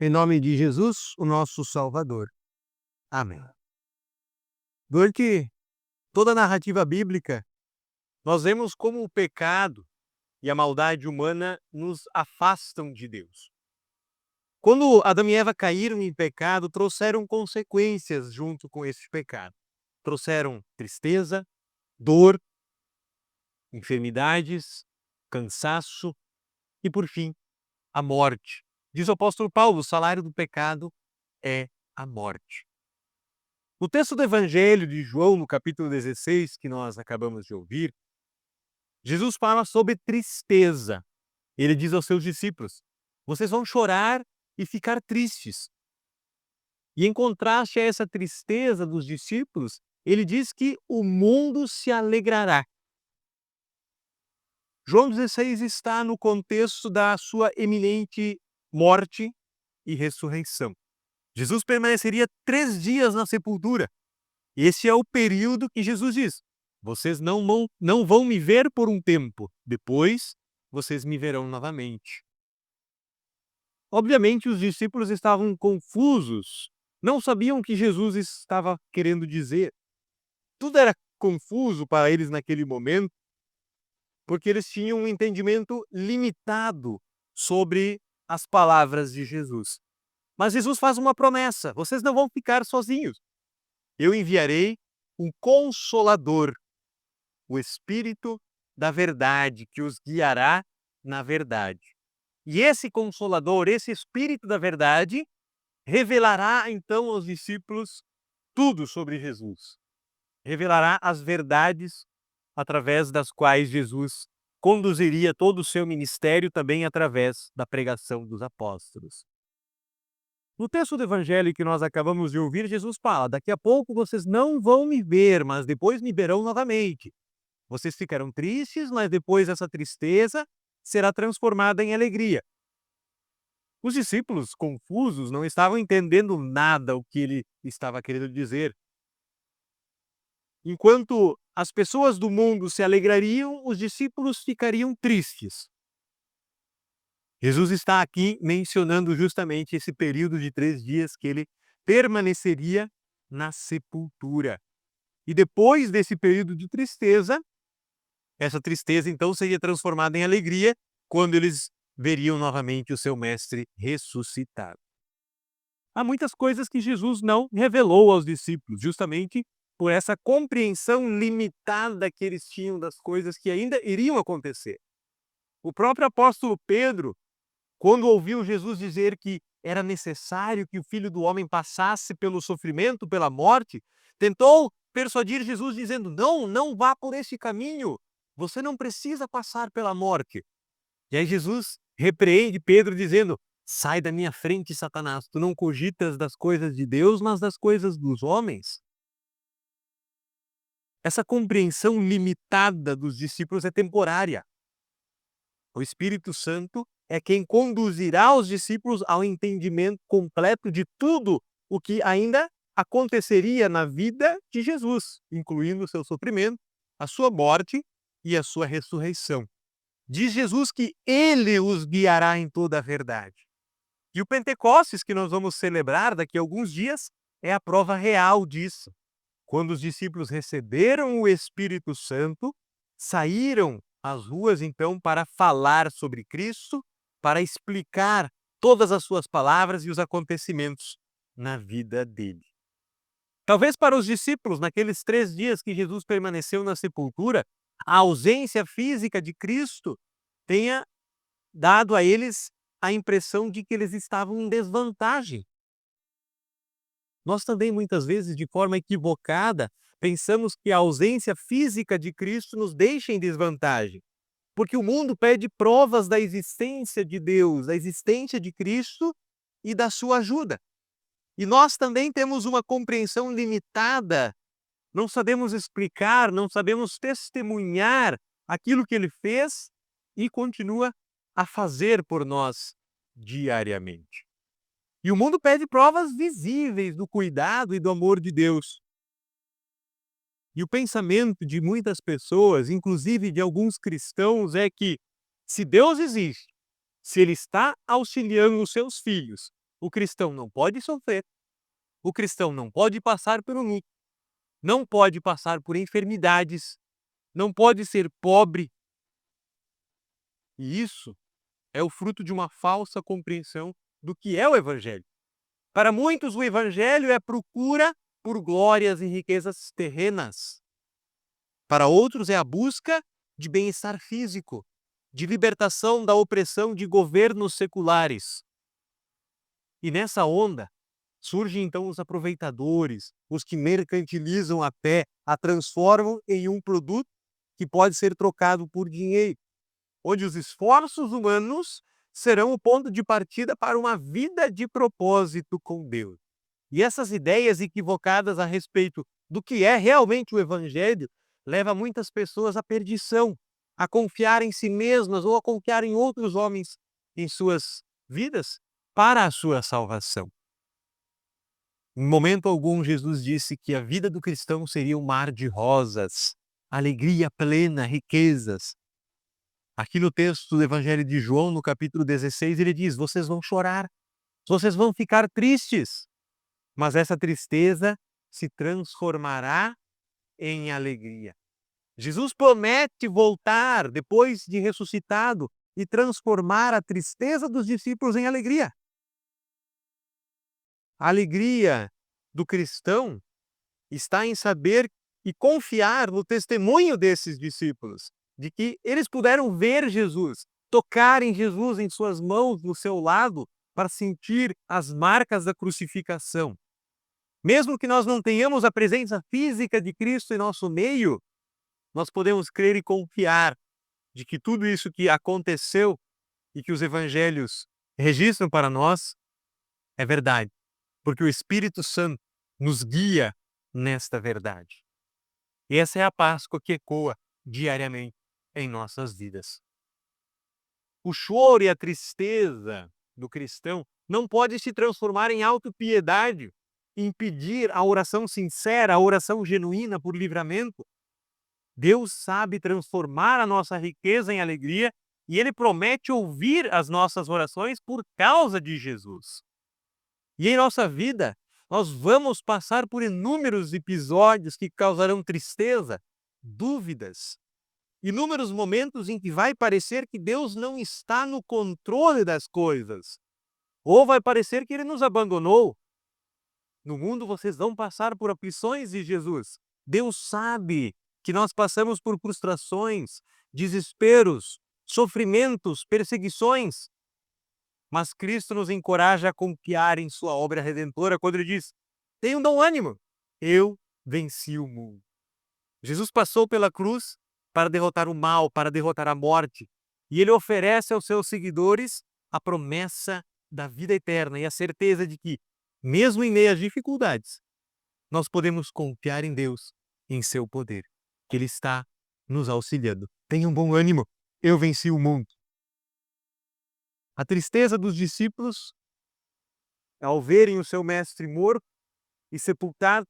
Em nome de Jesus, o nosso Salvador. Amém. Durante toda a narrativa bíblica, nós vemos como o pecado e a maldade humana nos afastam de Deus. Quando Adão e Eva caíram em pecado, trouxeram consequências junto com esse pecado. Trouxeram tristeza, dor, enfermidades, cansaço e, por fim, a morte. Diz o apóstolo Paulo: o salário do pecado é a morte. No texto do Evangelho de João, no capítulo 16, que nós acabamos de ouvir, Jesus fala sobre tristeza. Ele diz aos seus discípulos: vocês vão chorar e ficar tristes. E em contraste a essa tristeza dos discípulos, ele diz que o mundo se alegrará. João 16 está no contexto da sua eminente morte e ressurreição. Jesus permaneceria 3 dias na sepultura. Esse é o período que Jesus diz: vocês não vão me ver por um tempo, depois vocês me verão novamente. Obviamente, os discípulos estavam confusos, não sabiam o que Jesus estava querendo dizer. Tudo era confuso para eles naquele momento, porque eles tinham um entendimento limitado sobre as palavras de Jesus. Mas Jesus faz uma promessa: vocês não vão ficar sozinhos. Eu enviarei um Consolador, o Espírito da verdade, que os guiará na verdade. E esse Consolador, esse Espírito da verdade, revelará então aos discípulos tudo sobre Jesus. Revelará as verdades através das quais Jesus conduziria todo o seu ministério, também através da pregação dos apóstolos. No texto do Evangelho que nós acabamos de ouvir, Jesus fala: daqui a pouco vocês não vão me ver, mas depois me verão novamente. Vocês ficarão tristes, mas depois essa tristeza será transformada em alegria. Os discípulos, confusos, não estavam entendendo nada o que ele estava querendo dizer. Enquanto as pessoas do mundo se alegrariam, os discípulos ficariam tristes. Jesus está aqui mencionando justamente esse período de 3 dias que ele permaneceria na sepultura. E depois desse período de tristeza, essa tristeza então seria transformada em alegria quando eles veriam novamente o seu mestre ressuscitado. Há muitas coisas que Jesus não revelou aos discípulos, justamente por essa compreensão limitada que eles tinham das coisas que ainda iriam acontecer. O próprio apóstolo Pedro, quando ouviu Jesus dizer que era necessário que o Filho do Homem passasse pelo sofrimento, pela morte, tentou persuadir Jesus dizendo: não vá por esse caminho, você não precisa passar pela morte. E aí Jesus repreende Pedro dizendo: sai da minha frente, Satanás, tu não cogitas das coisas de Deus, mas das coisas dos homens. Essa compreensão limitada dos discípulos é temporária. O Espírito Santo é quem conduzirá os discípulos ao entendimento completo de tudo o que ainda aconteceria na vida de Jesus, incluindo o seu sofrimento, a sua morte e a sua ressurreição. Diz Jesus que ele os guiará em toda a verdade. E o Pentecostes, que nós vamos celebrar daqui a alguns dias, é a prova real disso. Quando os discípulos receberam o Espírito Santo, saíram às ruas então para falar sobre Cristo, para explicar todas as suas palavras e os acontecimentos na vida dele. Talvez para os discípulos, naqueles 3 dias que Jesus permaneceu na sepultura, a ausência física de Cristo tenha dado a eles a impressão de que eles estavam em desvantagem. Nós também, muitas vezes, de forma equivocada, pensamos que a ausência física de Cristo nos deixa em desvantagem, porque o mundo pede provas da existência de Deus, da existência de Cristo e da sua ajuda. E nós também temos uma compreensão limitada, não sabemos explicar, não sabemos testemunhar aquilo que ele fez e continua a fazer por nós diariamente. E o mundo pede provas visíveis do cuidado e do amor de Deus. E o pensamento de muitas pessoas, inclusive de alguns cristãos, é que se Deus existe, se ele está auxiliando os seus filhos, O cristão não pode sofrer, o cristão não pode passar pelo luto, não pode passar por enfermidades, não pode ser pobre. E isso é o fruto de uma falsa compreensão do que é o Evangelho. Para muitos, o Evangelho é a procura por glórias e riquezas terrenas. Para outros, é a busca de bem-estar físico, de libertação da opressão de governos seculares. E nessa onda, surgem então os aproveitadores, os que mercantilizam a fé, a transformam em um produto que pode ser trocado por dinheiro, onde os esforços humanos serão o ponto de partida para uma vida de propósito com Deus. E essas ideias equivocadas a respeito do que é realmente o Evangelho levam muitas pessoas à perdição, a confiar em si mesmas ou a confiar em outros homens em suas vidas para a sua salvação. Em momento algum, Jesus disse que a vida do cristão seria um mar de rosas, alegria plena, riquezas. Aqui no texto do Evangelho de João, no capítulo 16, ele diz: vocês vão chorar, vocês vão ficar tristes, mas essa tristeza se transformará em alegria. Jesus promete voltar depois de ressuscitado e transformar a tristeza dos discípulos em alegria. A alegria do cristão está em saber e confiar no testemunho desses discípulos, de que eles puderam ver Jesus, tocar em Jesus em suas mãos, no seu lado, para sentir as marcas da crucificação. Mesmo que nós não tenhamos a presença física de Cristo em nosso meio, nós podemos crer e confiar de que tudo isso que aconteceu e que os evangelhos registram para nós é verdade, porque o Espírito Santo nos guia nesta verdade. E essa é a Páscoa que ecoa diariamente em nossas vidas. O choro e a tristeza do cristão não pode se transformar em autopiedade, impedir a oração sincera, a oração genuína por livramento. Deus sabe transformar a nossa riqueza em alegria e Ele promete ouvir as nossas orações por causa de Jesus. E em nossa vida, nós vamos passar por inúmeros episódios que causarão tristeza, dúvidas, inúmeros momentos em que vai parecer que Deus não está no controle das coisas, ou vai parecer que Ele nos abandonou. No mundo vocês vão passar por aflições de Jesus. Deus sabe que nós passamos por frustrações, desesperos, sofrimentos, perseguições. Mas Cristo nos encoraja a confiar em sua obra redentora quando Ele diz: tenham bom ânimo, eu venci o mundo. Jesus passou pela cruz para derrotar o mal, para derrotar a morte. E Ele oferece aos seus seguidores a promessa da vida eterna e a certeza de que, mesmo em meio às dificuldades, nós podemos confiar em Deus, em seu poder, que Ele está nos auxiliando. Tenham bom ânimo, eu venci o mundo. A tristeza dos discípulos, ao verem o seu mestre morto e sepultado,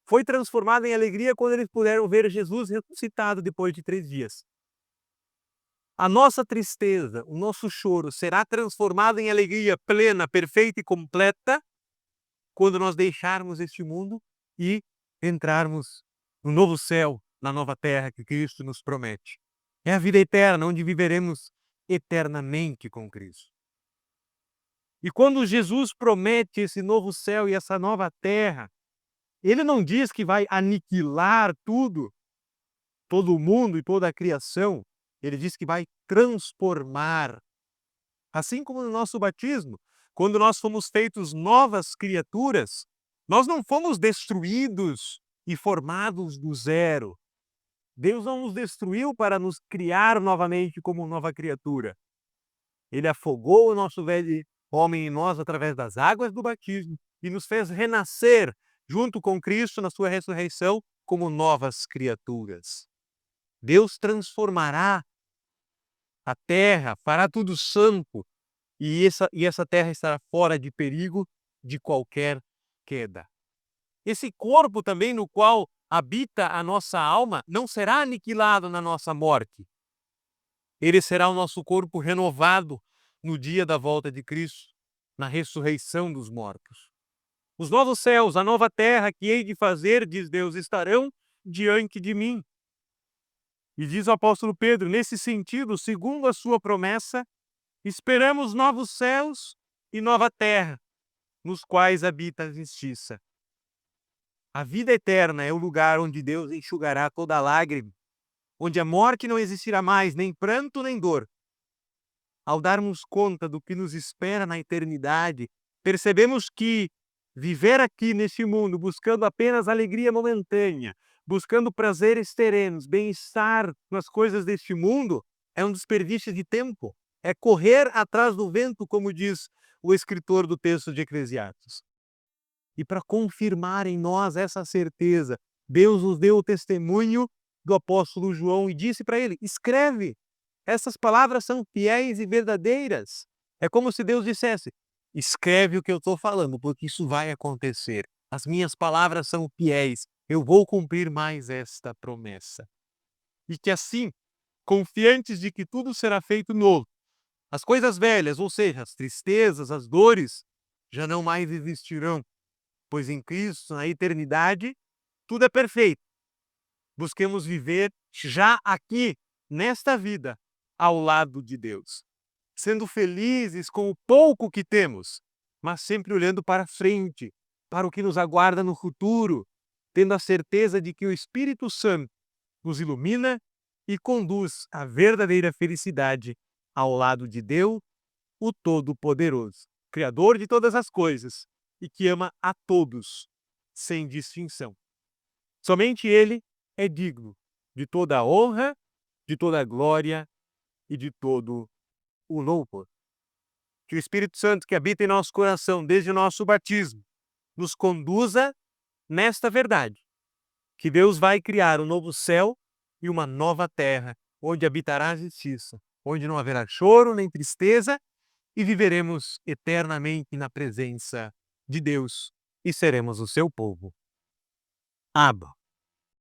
foi transformada em alegria quando eles puderam ver Jesus ressuscitado depois de 3 dias. A nossa tristeza, o nosso choro será transformado em alegria plena, perfeita e completa quando nós deixarmos este mundo e entrarmos no novo céu, na nova terra que Cristo nos promete. É a vida eterna, onde viveremos eternamente com Cristo. E quando Jesus promete esse novo céu e essa nova terra, Ele não diz que vai aniquilar tudo, todo o mundo e toda a criação. Ele diz que vai transformar. Assim como no nosso batismo, quando nós fomos feitos novas criaturas, nós não fomos destruídos e formados do zero. Deus não nos destruiu para nos criar novamente como nova criatura. Ele afogou o nosso velho homem em nós através das águas do batismo e nos fez renascer junto com Cristo na sua ressurreição como novas criaturas. Deus transformará a terra, fará tudo santo e essa terra estará fora de perigo de qualquer queda. Esse corpo também no qual habita a nossa alma não será aniquilado na nossa morte. Ele será o nosso corpo renovado no dia da volta de Cristo. na ressurreição dos mortos. Os novos céus, a nova terra que hei de fazer, diz Deus, estarão diante de mim. E diz o apóstolo Pedro, nesse sentido, segundo a sua promessa, esperamos novos céus e nova terra, nos quais habita a justiça. A vida eterna é o lugar onde Deus enxugará toda lágrima, onde a morte não existirá mais, nem pranto, nem dor. Ao darmos conta do que nos espera na eternidade, percebemos que viver aqui neste mundo, buscando apenas alegria momentânea, buscando prazeres terrenos, bem-estar nas coisas deste mundo, é um desperdício de tempo. É correr atrás do vento, como diz o escritor do texto de Eclesiastes. E para confirmar em nós essa certeza, Deus nos deu o testemunho do apóstolo João e disse para ele: escreve, essas palavras são fiéis e verdadeiras. É como se Deus dissesse: escreve o que eu estou falando, porque isso vai acontecer. As minhas palavras são fiéis, eu vou cumprir mais esta promessa. E que assim, confiantes de que tudo será feito novo, as coisas velhas, ou seja, as tristezas, as dores, já não mais existirão, pois em Cristo, na eternidade, tudo é perfeito. Busquemos viver já aqui, nesta vida, ao lado de Deus, sendo felizes com o pouco que temos, mas sempre olhando para frente, para o que nos aguarda no futuro, tendo a certeza de que o Espírito Santo nos ilumina e conduz à verdadeira felicidade ao lado de Deus, o Todo-Poderoso, Criador de todas as coisas e que ama a todos, sem distinção. Somente Ele é digno de toda a honra, de toda a glória e de todo o louvor. Que o Espírito Santo que habita em nosso coração desde o nosso batismo nos conduza nesta verdade, que Deus vai criar um novo céu e uma nova terra, onde habitará a justiça, onde não haverá choro nem tristeza, e viveremos eternamente na presença de Deus e seremos o seu povo. Abba.